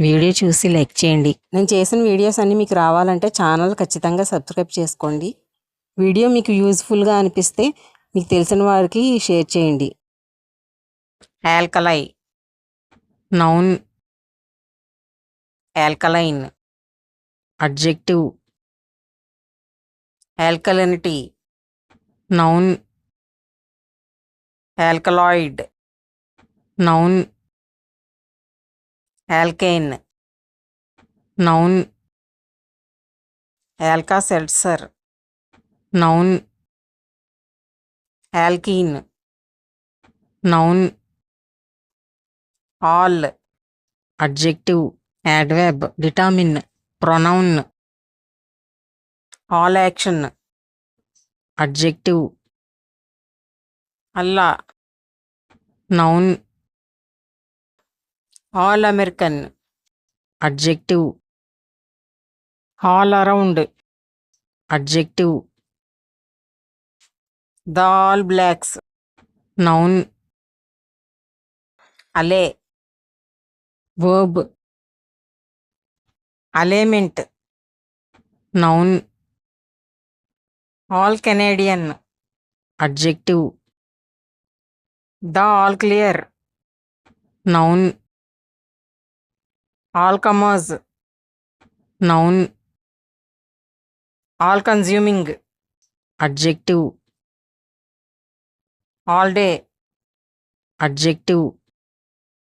Video చూసి like చేయండి. నేను చేసిన వీడియోస్ అన్నీ మీకు రావాలంటే ఛానల్ ఖచ్చితంగా సబ్స్క్రైబ్ చేసుకోండి. వీడియో మీకు యూజ్ఫుల్గా అనిపిస్తే మీకు తెలిసిన వారికి షేర్ చేయండి. Alkali, noun alkaline, adjective alkalinity, noun alkaloid, noun alkane, noun Alka Seltzer, noun alkene, noun all, adjective adverb determiner, pronoun all action, adjective Allah, noun all American, adjective all around, adjective the All Blacks, noun allay, verb allayment, noun all Canadian, adjective the all clear, noun all comers, noun all consuming, adjective all day, adjective